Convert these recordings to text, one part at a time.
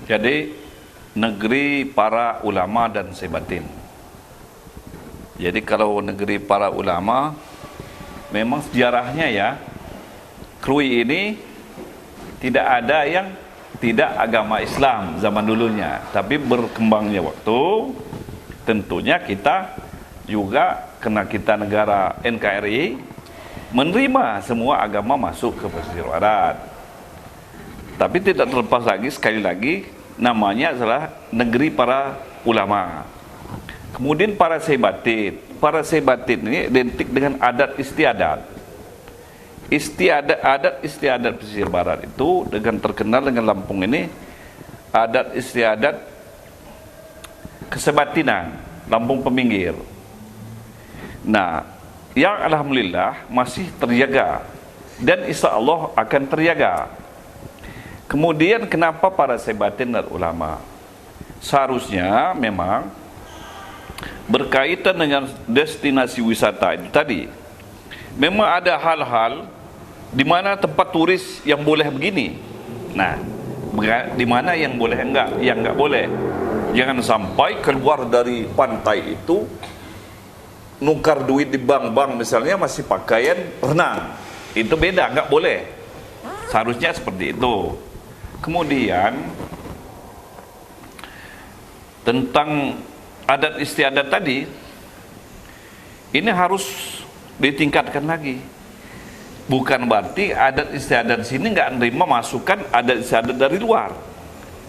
Jadi negeri para ulama dan sebatin. Jadi kalau negeri para ulama, memang sejarahnya ya, Krui ini tidak ada yang tidak agama Islam zaman dulunya. Tapi berkembangnya waktu, tentunya kita juga, karena kita negara NKRI, menerima semua agama masuk ke pesisir barat. Tapi tidak terlepas lagi, sekali lagi, namanya adalah negeri para ulama. Kemudian para sebatin. Para sebatin ini identik dengan adat istiadat. Adat istiadat pesisir barat itu dengan terkenal dengan Lampung ini, adat istiadat kesebatinan, Lampung Peminggir. Nah, yang alhamdulillah masih terjaga dan insya Allah akan terjaga. Kemudian kenapa para sebatin dan ulama? Seharusnya memang berkaitan dengan destinasi wisata itu tadi. Memang ada hal-hal di mana tempat turis yang boleh begini. Nah, di mana yang boleh yang enggak boleh. Jangan sampai keluar dari pantai itu nukar duit di bank-bank misalnya masih pakaian renang. Itu beda, enggak boleh. Seharusnya seperti itu. Kemudian tentang adat istiadat tadi, ini harus ditingkatkan lagi. Bukan berarti adat istiadat sini nggak nerima masukan adat istiadat dari luar.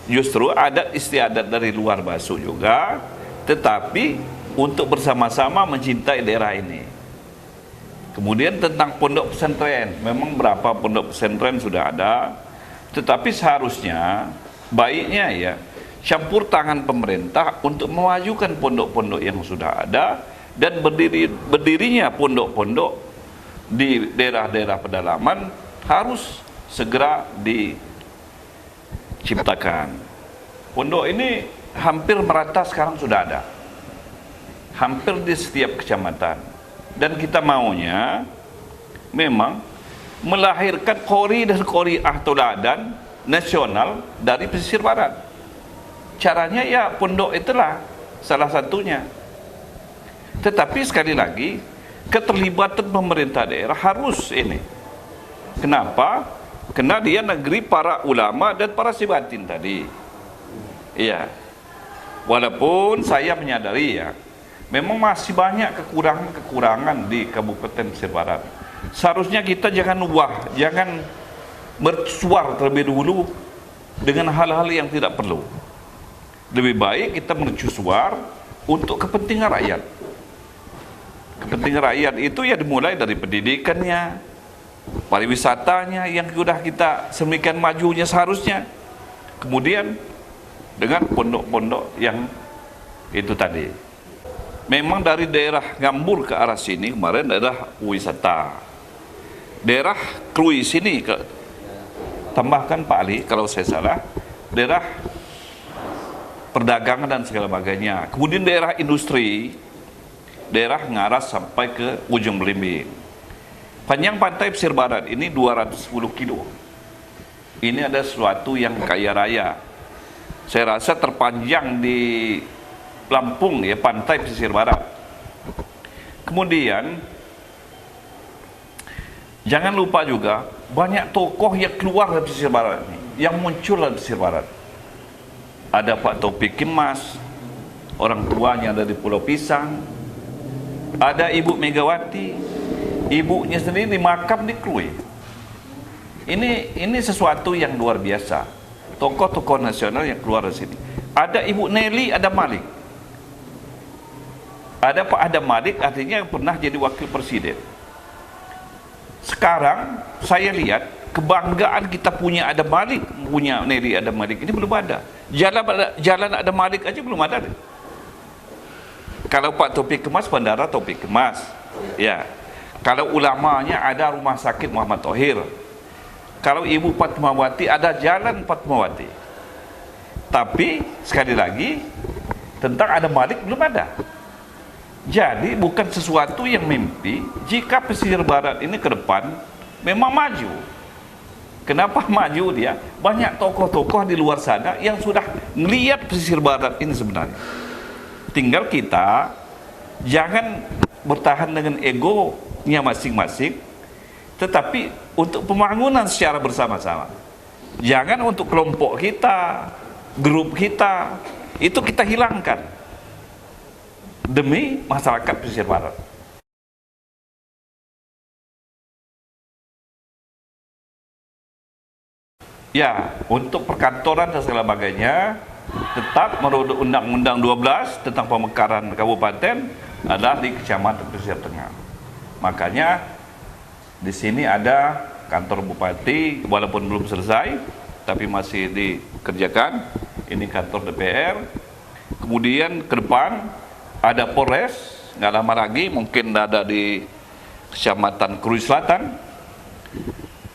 Justru adat istiadat dari luar masuk juga, tetapi untuk bersama-sama mencintai daerah ini. Kemudian tentang pondok pesantren, memang berapa pondok pesantren sudah ada, tetapi seharusnya baiknya ya campur tangan pemerintah untuk memajukan pondok-pondok yang sudah ada dan berdirinya pondok-pondok di daerah-daerah pedalaman harus segera diciptakan. Pondok ini hampir merata sekarang sudah ada, hampir di setiap kecamatan, dan kita maunya memang melahirkan qori dan qoriah teladan nasional dari pesisir barat. Caranya ya pondok itulah salah satunya. Tetapi sekali lagi keterlibatan pemerintah daerah harus ini. Kenapa? Karena dia negeri para ulama dan para sebatin tadi. Iya. Walaupun saya menyadari ya, memang masih banyak kekurangan di Kabupaten Pesisir Barat. Seharusnya kita jangan bersuar terlebih dahulu dengan hal-hal yang tidak perlu. Lebih baik kita mercusuar untuk kepentingan rakyat. Kepentingan rakyat itu ya dimulai dari pendidikannya, pariwisatanya yang sudah kita semikian majunya seharusnya. Kemudian dengan pondok-pondok yang itu tadi. Memang dari daerah Ngambur ke arah sini kemarin daerah wisata. Daerah Krui sini, tambahkan Pak Ali kalau saya salah, daerah perdagangan dan segala bagainya. Kemudian daerah industri, daerah Ngaras sampai ke ujung Belimbing. Panjang pantai pesisir barat ini 210 kilo. Ini ada sesuatu yang kaya raya. Saya rasa terpanjang di Lampung ya, pantai pesisir barat. Kemudian jangan lupa juga banyak tokoh yang keluar dari pesisir barat ini, yang muncul dari pesisir barat. Ada Pak Taufik Kemas, orang tuanya dari Pulau Pisang. Ada Ibu Megawati, ibunya sendiri makam di Krui. Ini sesuatu yang luar biasa. Tokoh-tokoh nasional yang keluar dari sini. Ada Ibu Nelly, ada Malik. Ada Pak Adam Malik, artinya pernah jadi wakil presiden. Sekarang saya lihat kebanggaan kita punya Adam Malik, punya Nelly Adam Malik ini belum ada. Jalan Adam Malik aja belum ada. Kalau Pak Taufik Kemas, Bandara Taufik Kemas. Ya. Kalau ulamanya ada Rumah Sakit Muhammad Thohir. Kalau Ibu Fatmawati ada Jalan Fatmawati. Tapi sekali lagi tentang Adam Malik belum ada. Jadi bukan sesuatu yang mimpi jika pesisir barat ini ke depan memang maju. Kenapa maju dia? Banyak tokoh-tokoh di luar sana yang sudah melihat pesisir barat ini sebenarnya. Tinggal kita jangan bertahan dengan egonya masing-masing, tetapi untuk pembangunan secara bersama-sama. Jangan untuk kelompok kita, grup kita, itu kita hilangkan demi masyarakat pesisir barat. Ya, untuk perkantoran dan segala bagainya tetap menurut Undang-Undang 12 tentang pemekaran kabupaten adalah di Kecamatan Pesisir Tengah. Makanya di sini ada kantor bupati, walaupun belum selesai tapi masih dikerjakan. Ini kantor DPR. Kemudian ke depan ada Polres, nggak lama lagi mungkin ada di Kecamatan Krui Selatan.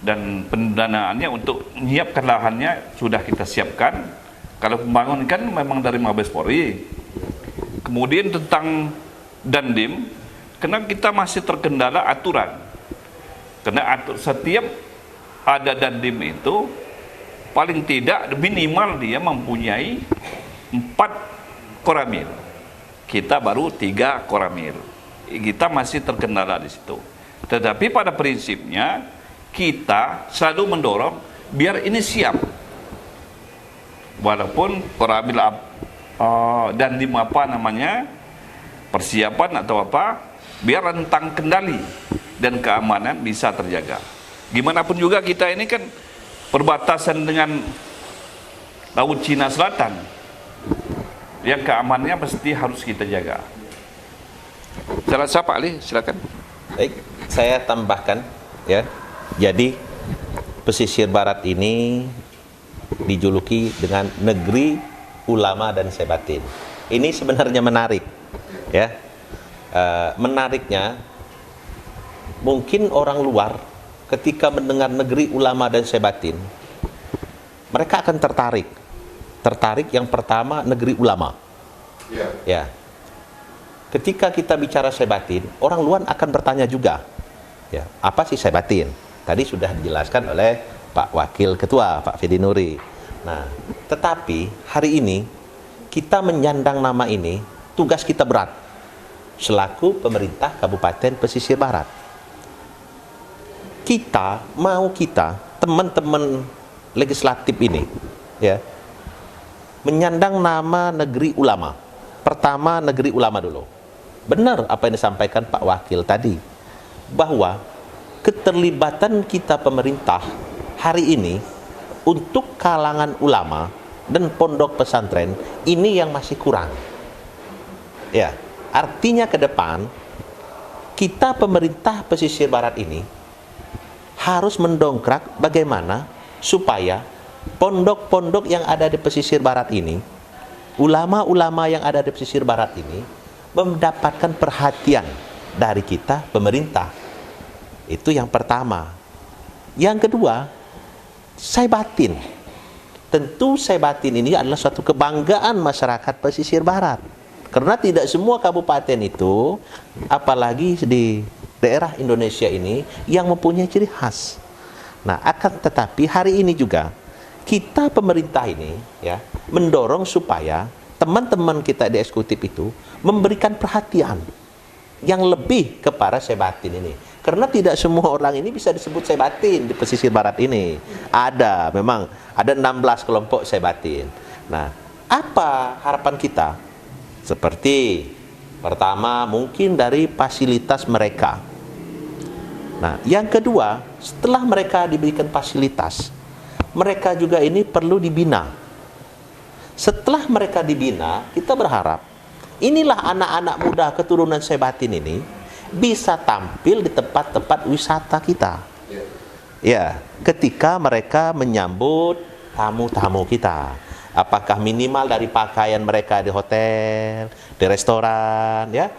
Dan pendanaannya untuk menyiapkan lahannya sudah kita siapkan. Kalau pembangunan kan memang dari Mabes Polri. Kemudian tentang Dandim, karena kita masih terkendala aturan. Karena setiap ada Dandim itu paling tidak minimal dia mempunyai 4 koramil. Kita baru 3 koramil. Kita masih terkendala di situ. Tetapi pada prinsipnya kita selalu mendorong biar ini siap, walaupun koramil dan di apa namanya persiapan atau apa, biar rentang kendali dan keamanan bisa terjaga. Gimana pun juga kita ini kan perbatasan dengan Laut Cina Selatan, yang keamanannya pasti harus kita jaga. Saya rasa Pak Ali, silakan. Baik, saya tambahkan ya. Jadi pesisir barat ini dijuluki dengan negeri ulama dan sebatin. Ini sebenarnya menarik, ya. Menariknya mungkin orang luar ketika mendengar negeri ulama dan sebatin, mereka akan tertarik yang pertama negeri ulama. Ya. Ketika kita bicara sebatin, orang luar akan bertanya juga, ya, apa sih sebatin? Tadi sudah dijelaskan oleh Pak Wakil Ketua, Pak Fidi Nuri. Nah, tetapi hari ini kita menyandang nama ini, tugas kita berat selaku pemerintah Kabupaten Pesisir Barat. Teman-teman legislatif ini, ya, menyandang nama negeri ulama. Pertama negeri ulama dulu. Benar apa yang disampaikan Pak Wakil tadi, bahwa keterlibatan kita pemerintah hari ini untuk kalangan ulama dan pondok pesantren ini yang masih kurang. Ya, artinya ke depan kita pemerintah pesisir barat ini harus mendongkrak bagaimana supaya pondok-pondok yang ada di pesisir barat ini, ulama-ulama yang ada di pesisir barat ini mendapatkan perhatian dari kita pemerintah. Itu yang pertama. Yang kedua, Saibatin. Tentu Saibatin ini adalah suatu kebanggaan masyarakat pesisir barat. Karena tidak semua kabupaten itu, apalagi di daerah Indonesia ini, yang mempunyai ciri khas. Nah, akan tetapi hari ini juga kita pemerintah ini, ya, mendorong supaya teman-teman kita di eksekutif itu memberikan perhatian yang lebih kepada Saibatin ini. Karena tidak semua orang ini bisa disebut Saibatin di pesisir barat ini. Memang ada 16 kelompok Saibatin. Nah, apa harapan kita? Seperti pertama mungkin dari fasilitas mereka. Nah, yang kedua, setelah mereka diberikan fasilitas, mereka juga ini perlu dibina. Setelah mereka dibina, kita berharap inilah anak-anak muda keturunan Saibatin ini bisa tampil di tempat-tempat wisata kita. Ya, ketika mereka menyambut tamu-tamu kita, apakah minimal dari pakaian mereka di hotel, di restoran, ya,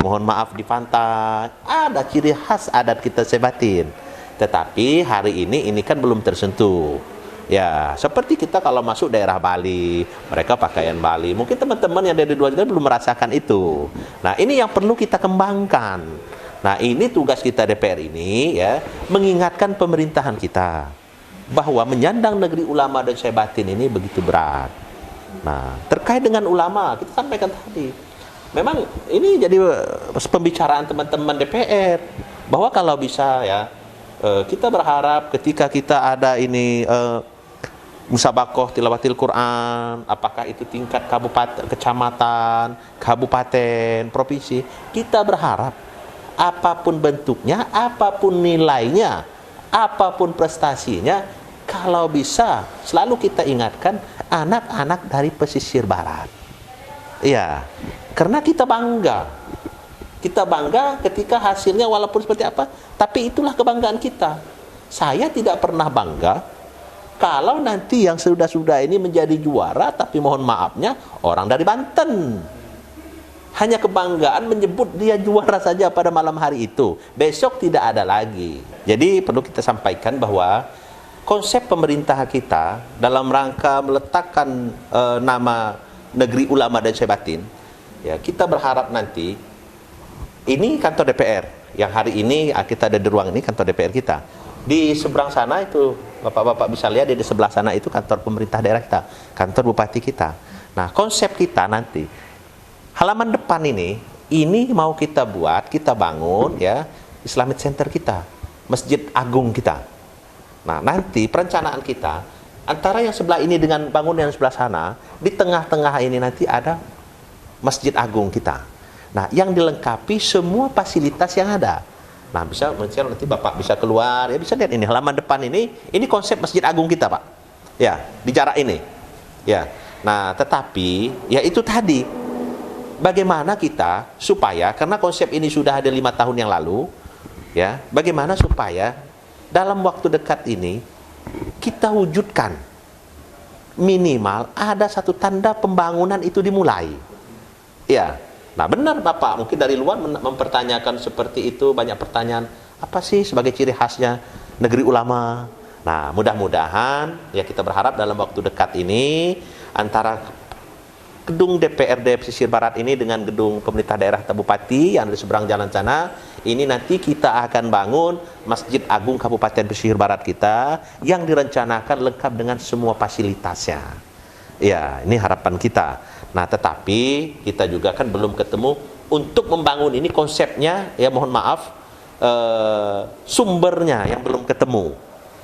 mohon maaf di pantai, ada ciri khas adat kita Saibatin. Tetapi hari ini kan belum tersentuh. Ya, seperti kita kalau masuk daerah Bali, mereka pakaian Bali. Mungkin teman-teman yang dari luar negeri belum merasakan itu. Nah, ini yang perlu kita kembangkan. Nah, ini tugas kita DPR ini, ya, mengingatkan pemerintahan kita. bahwa menyandang negeri ulama dan Syekh Batin ini begitu berat. Nah, terkait dengan ulama, kita sampaikan tadi, memang ini jadi pembicaraan teman-teman DPR, bahwa kalau bisa ya, kita berharap ketika kita ada ini musabakoh tilawatil Quran, apakah itu tingkat kabupaten, kecamatan, kabupaten, provinsi, kita berharap apapun bentuknya, apapun nilainya, apapun prestasinya, kalau bisa selalu kita ingatkan anak-anak dari pesisir barat. Iya, karena kita bangga. Kita bangga ketika hasilnya walaupun seperti apa, tapi itulah kebanggaan kita. Saya tidak pernah bangga kalau nanti yang sudah-sudah ini menjadi juara, tapi mohon maafnya orang dari Banten. Hanya kebanggaan menyebut dia juara saja pada malam hari itu. Besok tidak ada lagi. Jadi perlu kita sampaikan bahwa konsep pemerintah kita dalam rangka meletakkan nama Negeri Ulama dan Syekh Batin, ya, kita berharap nanti ini kantor DPR yang hari ini kita ada di ruang ini, kantor DPR kita. Di seberang sana itu Bapak-bapak bisa lihat di sebelah sana itu kantor pemerintah daerah kita, kantor bupati kita. Nah, konsep kita nanti halaman depan ini mau kita buat, kita bangun ya Islamic Center kita, Masjid Agung kita. Nah, nanti perencanaan kita antara yang sebelah ini dengan bangunan yang sebelah sana, di tengah-tengah ini nanti ada Masjid Agung kita. Nah, yang dilengkapi semua fasilitas yang ada. Nah, bisa nanti Bapak bisa keluar, ya bisa lihat ini halaman depan ini konsep Masjid Agung kita, Pak. Ya, di jarak ini. Ya. Nah, tetapi ya itu tadi, bagaimana kita supaya, karena konsep ini sudah ada 5 tahun yang lalu, ya, bagaimana supaya dalam waktu dekat ini kita wujudkan minimal ada satu tanda pembangunan itu dimulai. Ya. Nah, benar Bapak, mungkin dari luar mempertanyakan seperti itu, banyak pertanyaan, apa sih sebagai ciri khasnya negeri ulama? Nah, mudah-mudahan ya kita berharap dalam waktu dekat ini antara gedung DPRD pesisir barat ini dengan gedung pemerintah daerah Bupati yang ada di seberang jalan sana, ini nanti kita akan bangun Masjid Agung Kabupaten Pesisir Barat kita yang direncanakan lengkap dengan semua fasilitasnya. Ya, ini harapan kita. Nah, tetapi kita juga kan belum ketemu untuk membangun ini konsepnya, ya mohon maaf, sumbernya yang belum ketemu.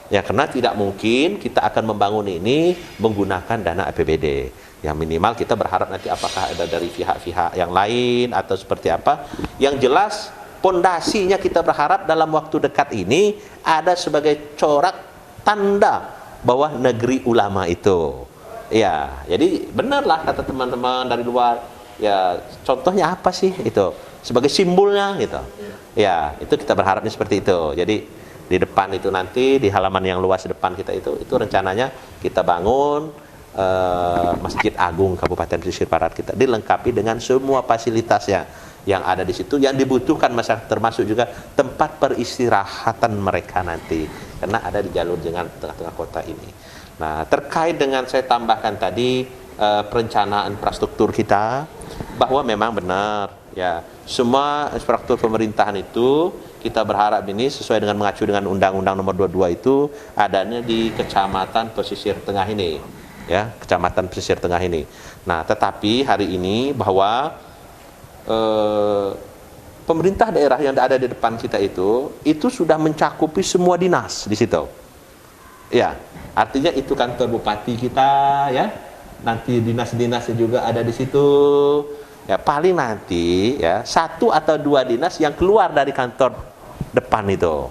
Ya, karena tidak mungkin kita akan membangun ini menggunakan dana APBD. Yang minimal kita berharap nanti apakah ada dari pihak-pihak yang lain atau seperti apa. Yang jelas pondasinya kita berharap dalam waktu dekat ini ada sebagai corak tanda bahwa negeri ulama itu. Ya, jadi benarlah kata teman-teman dari luar. Ya, contohnya apa sih itu? Sebagai simbolnya gitu. Ya, itu kita berharapnya seperti itu. Jadi di depan itu nanti di halaman yang luas depan kita itu rencananya kita bangun Masjid Agung Kabupaten Pesisir Barat kita dilengkapi dengan semua fasilitasnya yang ada di situ yang dibutuhkan masyarakat, termasuk juga tempat peristirahatan mereka nanti karena ada di jalur dengan tengah-tengah kota ini. Nah, terkait dengan saya tambahkan tadi perencanaan infrastruktur kita, bahwa memang benar ya semua infrastruktur pemerintahan itu kita berharap ini sesuai dengan mengacu dengan Undang-Undang Nomor 22 itu adanya di Kecamatan Pesisir Tengah ini, ya Kecamatan Pesisir Tengah ini. Nah, tetapi hari ini bahwa pemerintah daerah yang ada di depan kita itu sudah mencakupi semua dinas di situ. Ya, artinya itu kantor bupati kita ya. Nanti dinas-dinasnya juga ada di situ. Ya, paling nanti ya 1 atau 2 dinas yang keluar dari kantor depan itu.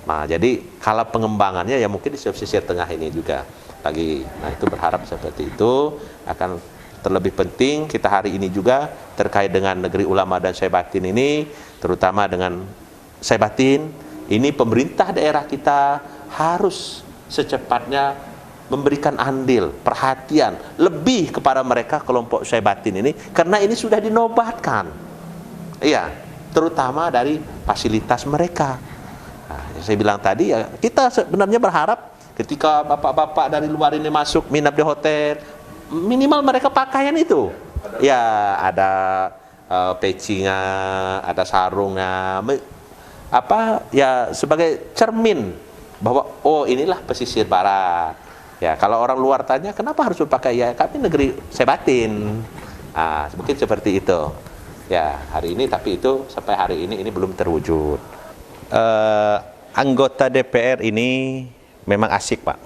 Nah, jadi kalau pengembangannya ya mungkin di pesisir tengah ini juga lagi. Nah, itu berharap seperti itu. Akan terlebih penting kita hari ini juga terkait dengan negeri ulama dan Syekh Batin ini, terutama dengan Syekh Batin, ini pemerintah daerah kita harus secepatnya memberikan andil, perhatian lebih kepada mereka kelompok Syekh Batin ini, karena ini sudah dinobatkan. Iya, terutama dari fasilitas mereka. Nah, saya bilang tadi ya, kita sebenarnya berharap ketika bapak-bapak dari luar ini masuk minap di hotel, minimal mereka pakaian itu. Ya, ada pecinya, ada sarungnya, apa ya sebagai cermin bahwa oh inilah pesisir barat. Ya, kalau orang luar tanya kenapa harus berpakaian, ya kami negeri Sebatin. Mungkin seperti itu. Ya, hari ini, tapi itu sampai hari ini belum terwujud. Anggota DPR ini memang asik, Pak.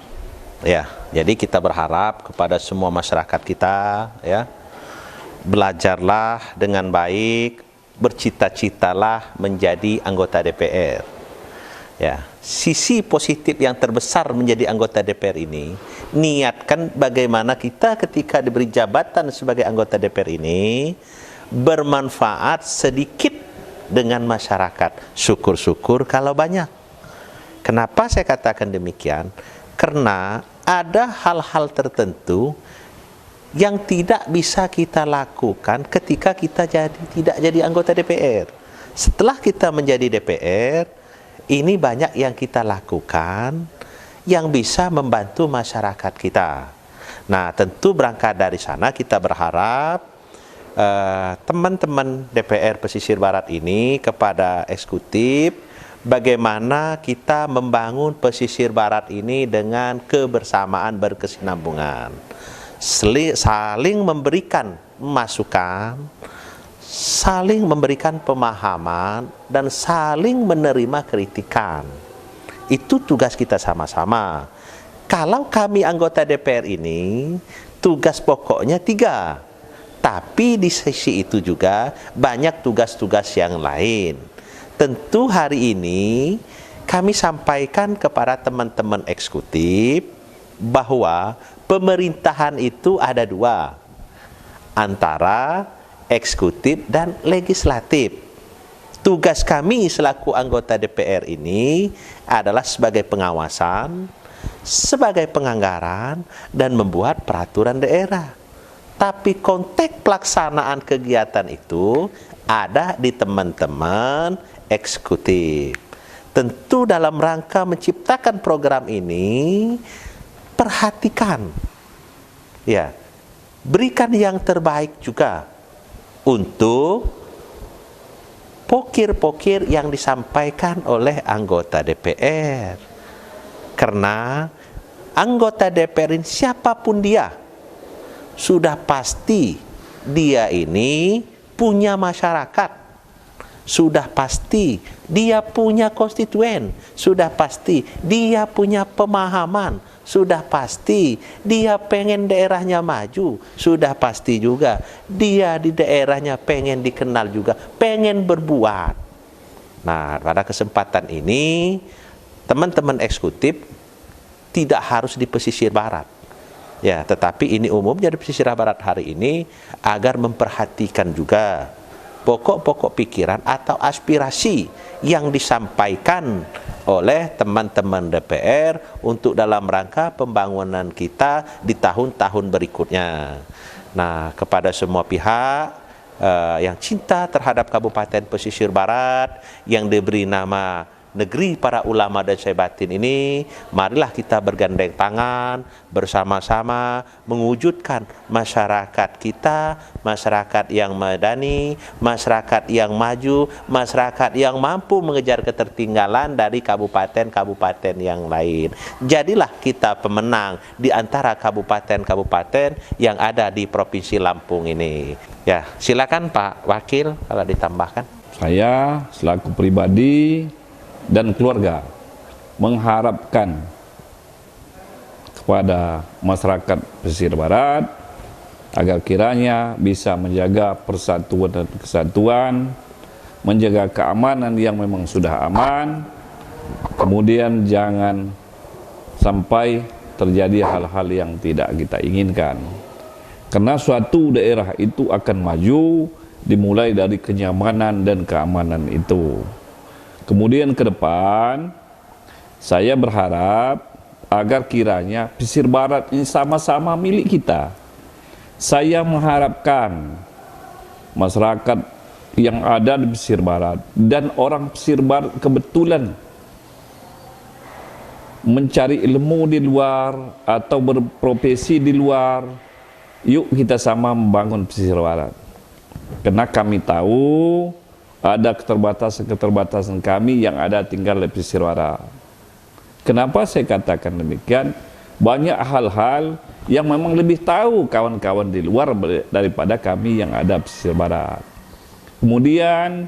Ya, jadi kita berharap kepada semua masyarakat kita, ya, belajarlah dengan baik, bercita-citalah menjadi anggota DPR. Ya, sisi positif yang terbesar menjadi anggota DPR ini, niatkan bagaimana kita ketika diberi jabatan sebagai anggota DPR ini bermanfaat sedikit dengan masyarakat. Syukur-syukur kalau banyak. Kenapa saya katakan demikian? Karena ada hal-hal tertentu yang tidak bisa kita lakukan ketika kita tidak jadi anggota DPR. Setelah kita menjadi DPR, ini banyak yang kita lakukan yang bisa membantu masyarakat kita. Nah, tentu berangkat dari sana kita berharap teman-teman DPR Pesisir Barat ini kepada eksekutif, bagaimana kita membangun pesisir barat ini dengan kebersamaan, berkesinambungan, saling memberikan masukan, saling memberikan pemahaman, dan saling menerima kritikan. Itu tugas kita sama-sama. Kalau kami anggota DPR ini, tugas pokoknya 3. Tapi di sisi itu juga banyak tugas-tugas yang lain. Tentu hari ini kami sampaikan kepada teman-teman eksekutif bahwa pemerintahan itu ada 2, antara eksekutif dan legislatif. Tugas kami selaku anggota DPR ini adalah sebagai pengawasan, sebagai penganggaran, dan membuat peraturan daerah. Tapi konteks pelaksanaan kegiatan itu ada di teman-teman eksekutif. Tentu dalam rangka menciptakan program ini, perhatikan, ya, berikan yang terbaik juga untuk pokir-pokir yang disampaikan oleh anggota DPR. Karena anggota DPR ini siapapun dia, sudah pasti dia ini punya masyarakat, sudah pasti dia punya konstituen, sudah pasti dia punya pemahaman, sudah pasti dia pengen daerahnya maju, sudah pasti juga dia di daerahnya pengen dikenal juga, pengen berbuat. Nah, pada kesempatan ini teman-teman eksekutif tidak harus di pesisir barat, ya, tetapi ini umumnya di pesisir barat hari ini, agar memperhatikan juga pokok-pokok pikiran atau aspirasi yang disampaikan oleh teman-teman DPR untuk dalam rangka pembangunan kita di tahun-tahun berikutnya. Nah, kepada semua pihak yang cinta terhadap Kabupaten Pesisir Barat yang diberi nama Negeri Para Ulama dan Sebatin ini, marilah kita bergandeng tangan bersama-sama mewujudkan masyarakat kita, masyarakat yang madani, masyarakat yang maju, masyarakat yang mampu mengejar ketertinggalan dari kabupaten-kabupaten yang lain. Jadilah kita pemenang di antara kabupaten-kabupaten yang ada di Provinsi Lampung ini. Ya, silakan Pak Wakil kalau ditambahkan. Saya selaku pribadi dan keluarga mengharapkan kepada masyarakat pesisir barat agar kiranya bisa menjaga persatuan dan kesatuan, menjaga keamanan yang memang sudah aman, kemudian jangan sampai terjadi hal-hal yang tidak kita inginkan. Karena suatu daerah itu akan maju dimulai dari kenyamanan dan keamanan itu. Kemudian ke depan, saya berharap agar kiranya pesisir barat ini sama-sama milik kita. Saya mengharapkan masyarakat yang ada di pesisir barat dan orang pesisir barat kebetulan mencari ilmu di luar atau berprofesi di luar, yuk kita sama membangun pesisir barat. Karena kami tahu ada keterbatasan-keterbatasan kami yang ada tinggal di pesisir barat. Kenapa saya katakan demikian? Banyak hal-hal yang memang lebih tahu kawan-kawan di luar daripada kami yang ada pesisir barat. Kemudian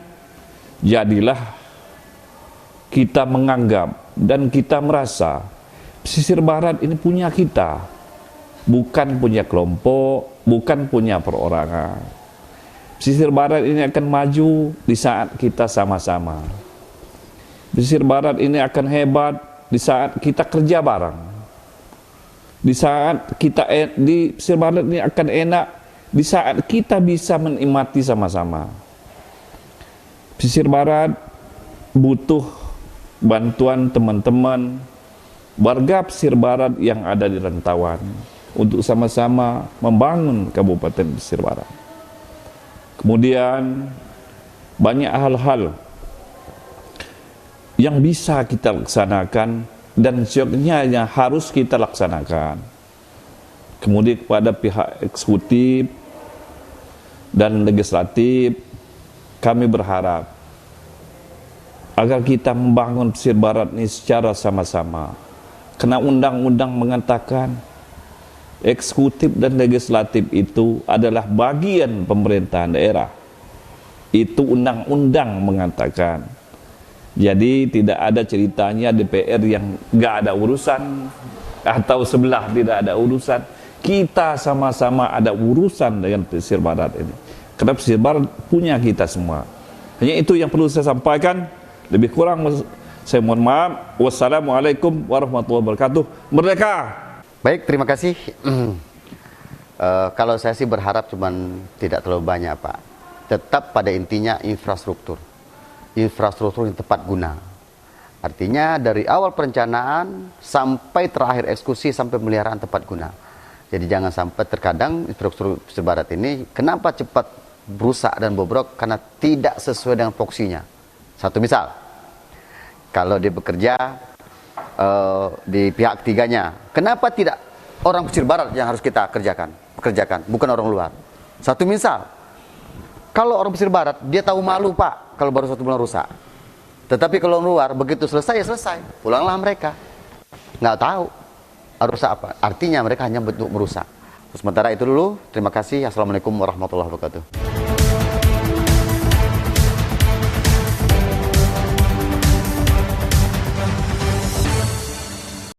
jadilah kita menganggap dan kita merasa pesisir barat ini punya kita, bukan punya kelompok, bukan punya perorangan. Pesisir barat ini akan maju di saat kita sama-sama. Pesisir barat ini akan hebat di saat kita kerja bareng. Di saat kita di pesisir barat ini akan enak di saat kita bisa menikmati sama-sama. Pesisir barat butuh bantuan teman-teman warga pesisir barat yang ada di rantauan untuk sama-sama membangun Kabupaten Pesisir Barat. Kemudian banyak hal-hal yang bisa kita laksanakan dan syuknya yang harus kita laksanakan. Kemudian kepada pihak eksekutif dan legislatif, kami berharap agar kita membangun pesisir barat ini secara sama-sama. Karena undang-undang mengatakan eksekutif dan legislatif itu adalah bagian pemerintahan daerah. Itu undang-undang mengatakan. Jadi tidak ada ceritanya DPR yang nggak ada urusan atau sebelah tidak ada urusan. Kita sama-sama ada urusan dengan pesisir barat ini. Karena pesisir barat punya kita semua. Hanya itu yang perlu saya sampaikan. Lebih kurang saya mohon maaf. Wassalamualaikum warahmatullahi wabarakatuh. Merdeka! Baik, terima kasih. Kalau saya sih berharap cuman tidak terlalu banyak, Pak. Tetap pada intinya infrastruktur. Infrastruktur yang tepat guna. Artinya dari awal perencanaan sampai terakhir eksekusi sampai pemeliharaan tepat guna. Jadi jangan sampai terkadang infrastruktur pesisir barat ini kenapa cepat rusak dan bobrok karena tidak sesuai dengan fungsinya. Satu misal, kalau dia bekerja di pihak ketiganya, kenapa tidak orang pesisir barat yang harus kita pekerjakan, bukan orang luar? Satu misal, kalau orang pesisir barat, dia tahu malu, Pak, kalau baru 1 bulan rusak. Tetapi kalau orang luar, begitu selesai, ya selesai. Pulanglah mereka. Nggak tahu rusak apa. Artinya mereka hanya bentuk merusak. Sementara itu dulu, terima kasih. Assalamualaikum warahmatullahi wabarakatuh.